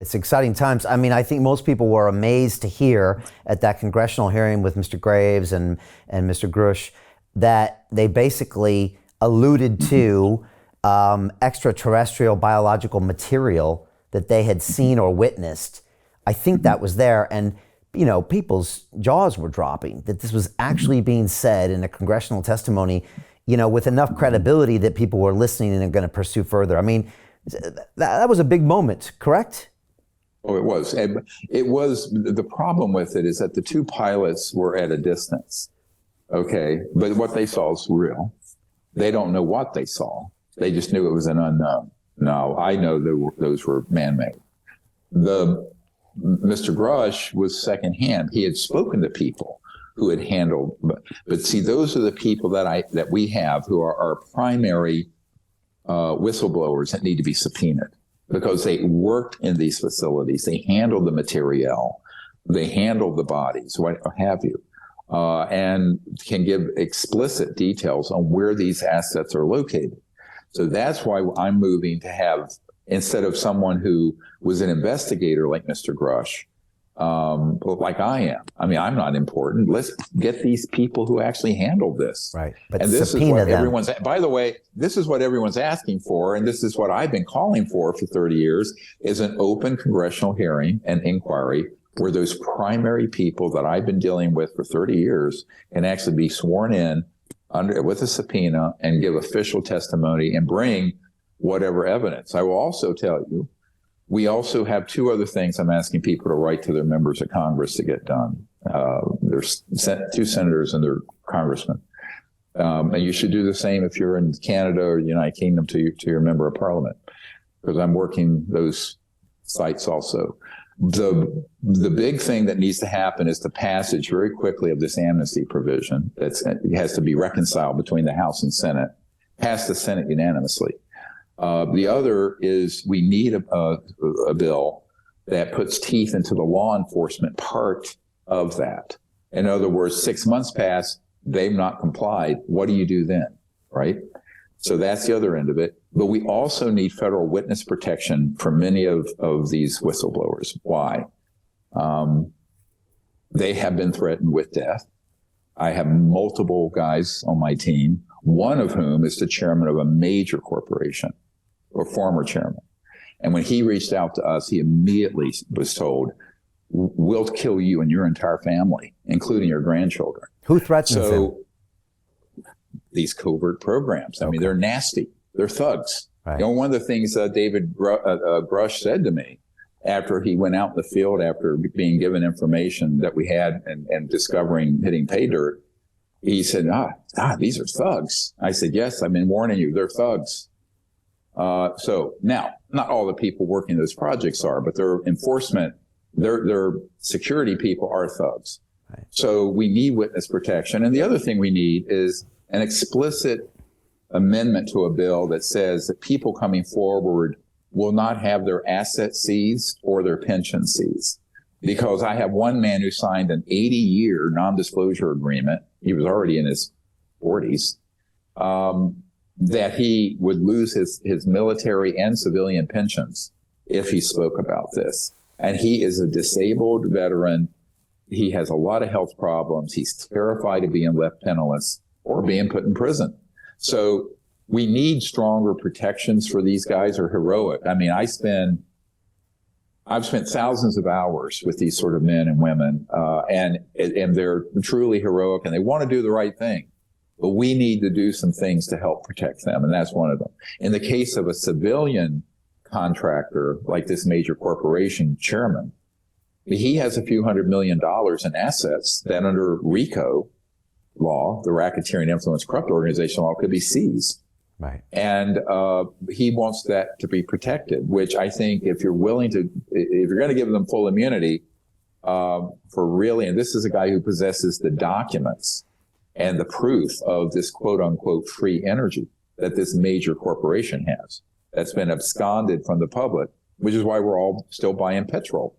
It's exciting times. I mean, I think most people were amazed to hear at that congressional hearing with Mr. Graves and Mr. Grush that they basically alluded to extraterrestrial biological material that they had seen or witnessed. I think that was there, and people's jaws were dropping that this was actually being said in a congressional testimony, with enough credibility that people were listening and are going to pursue further. I mean, that was a big moment, correct? Oh, it was. It was. The problem with it is that the two pilots were at a distance. Okay, but what they saw is real. They don't know what they saw. They just knew it was an unknown. No, I know those were man-made. Mr. Grush was secondhand. He had spoken to people who had handled, but see, those are the people that we have who are our primary whistleblowers that need to be subpoenaed because they worked in these facilities. They handled the material, they handled the bodies, what have you, and can give explicit details on where these assets are located. So that's why I'm moving to have, instead of someone who was an investigator like Mr. Grush, like I am. I mean, I'm not important. Let's get these people who actually handled this. Right. But and this is what them. everyone's, by the way, this is what everyone's asking for. And this is what I've been calling for 30 years is an open congressional hearing and inquiry where those primary people that I've been dealing with for 30 years can actually be sworn in with a subpoena and give official testimony and bring whatever evidence. I will also tell you, we also have two other things I'm asking people to write to their members of Congress to get done. There's two senators and their congressmen. And you should do the same if you're in Canada or the United Kingdom to your member of parliament, because I'm working those sites also. The big thing that needs to happen is the passage very quickly of this amnesty provision it has to be reconciled between the House and Senate, pass the Senate unanimously. The other is we need a bill that puts teeth into the law enforcement part of that. In other words, 6 months pass, they've not complied. What do you do then, right? So that's the other end of it. But we also need federal witness protection for many of these whistleblowers. Why? They have been threatened with death. I have multiple guys on my team, one of whom is the chairman of a major corporation, or former chairman. And when he reached out to us, he immediately was told, we'll kill you and your entire family, including your grandchildren. Who threatens him? These covert programs. I mean, they're nasty. They're thugs. Right. One of the things David Grush said to me after he went out in the field, after being given information that we had and discovering hitting pay dirt, he said, these are thugs. I said, yes, I've been warning you, they're thugs. So now, not all the people working those projects are, but their enforcement, their security people are thugs. Right. So we need witness protection. And the other thing we need is an explicit amendment to a bill that says that people coming forward will not have their assets seized or their pension seized. Because I have one man who signed an 80-year non-disclosure agreement. He was already in his 40s. That he would lose his military and civilian pensions if he spoke about this. And he is a disabled veteran. He has a lot of health problems. He's terrified of being left penniless or being put in prison. So we need stronger protections for these guys who are heroic. I mean, I've spent thousands of hours with these sort of men and women, and they're truly heroic and they want to do the right thing. But we need to do some things to help protect them, and that's one of them. In the case of a civilian contractor like this major corporation chairman, he has a few $100 million in assets that under RICO law, the Racketeering Influence Corrupt Organization law, could be seized. Right. And he wants that to be protected, which I think if you're going to give them full immunity for really, and this is a guy who possesses the documents and the proof of this quote unquote free energy that this major corporation has that's been absconded from the public, which is why we're all still buying petrol.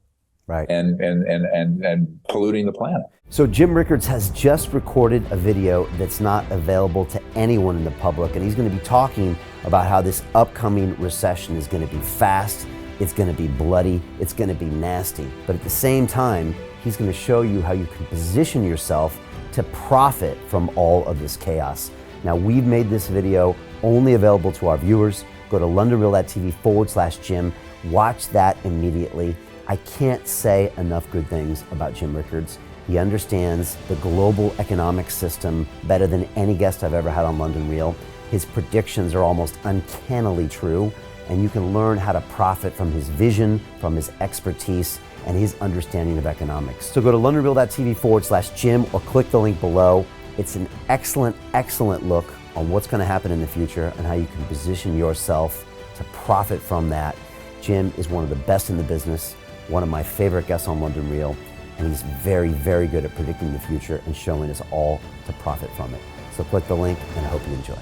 Right. And polluting the planet. So Jim Rickards has just recorded a video that's not available to anyone in the public, and he's going to be talking about how this upcoming recession is going to be fast It's going to be bloody. It's going to be nasty. But at the same time, he's going to show you how you can position yourself to profit from all of this chaos. Now, we've made this video only available to our viewers. Go to londonreal.tv/Jim. Watch that immediately. I can't say enough good things about Jim Rickards. He understands the global economic system better than any guest I've ever had on London Real. His predictions are almost uncannily true, and you can learn how to profit from his vision, from his expertise, and his understanding of economics. So go to londonreal.tv/Jim or click the link below. It's an excellent, excellent look on what's going to happen in the future and how you can position yourself to profit from that. Jim is one of the best in the business, one of my favorite guests on London Real, and he's very, very good at predicting the future and showing us all to profit from it. So click the link, and I hope you enjoy.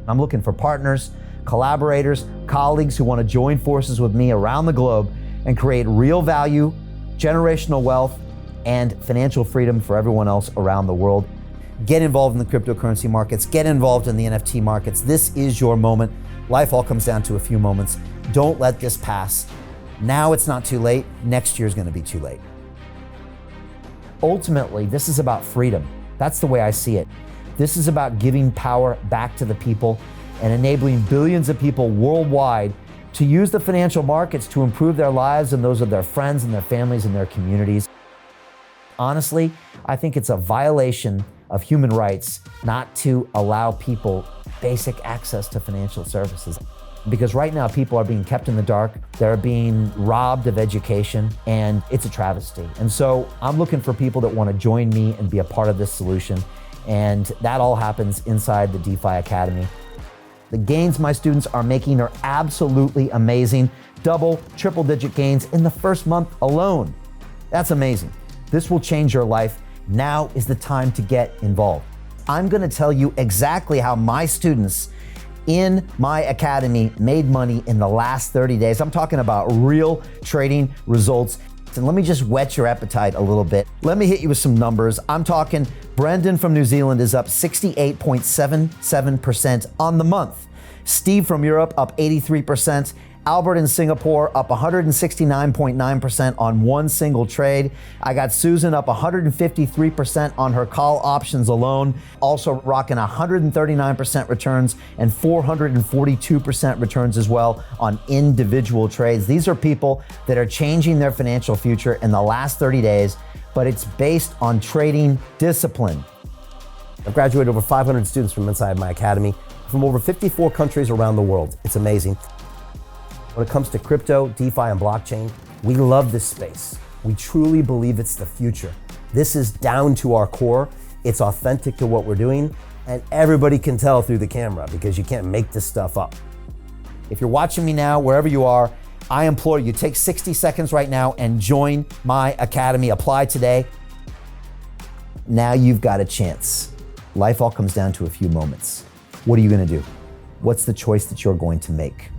I'm looking for partners, collaborators, colleagues who want to join forces with me around the globe and create real value, generational wealth, and financial freedom for everyone else around the world. Get involved in the cryptocurrency markets, get involved in the NFT markets. This is your moment. Life all comes down to a few moments. Don't let this pass. Now it's not too late. Next year's going to be too late. Ultimately, this is about freedom. That's the way I see it. This is about giving power back to the people and enabling billions of people worldwide to use the financial markets to improve their lives and those of their friends and their families and their communities. Honestly, I think it's a violation of human rights not to allow people basic access to financial services. Because right now people are being kept in the dark, they're being robbed of education, and it's a travesty. And so I'm looking for people that want to join me and be a part of this solution. And that all happens inside the DeFi Academy. The gains my students are making are absolutely amazing. Double, triple-digit gains in the first month alone. That's amazing. This will change your life. Now is the time to get involved. I'm going to tell you exactly how my students in my academy made money in the last 30 days. I'm talking about real trading results. And let me just whet your appetite a little bit. Let me hit you with some numbers. I'm talking Brendan from New Zealand is up 68.77% on the month. Steve from Europe up 83%. Albert in Singapore up 169.9% on one single trade. I got Susan up 153% on her call options alone, also rocking 139% returns and 442% returns as well on individual trades. These are people that are changing their financial future in the last 30 days, but it's based on trading discipline. I've graduated over 500 students from inside my academy from over 54 countries around the world. It's amazing. When it comes to crypto, DeFi, and blockchain, we love this space. We truly believe it's the future. This is down to our core. It's authentic to what we're doing, and everybody can tell through the camera because you can't make this stuff up. If you're watching me now, wherever you are, I implore you, take 60 seconds right now and join my academy. Apply today. Now you've got a chance. Life all comes down to a few moments. What are you going to do? What's the choice that you're going to make?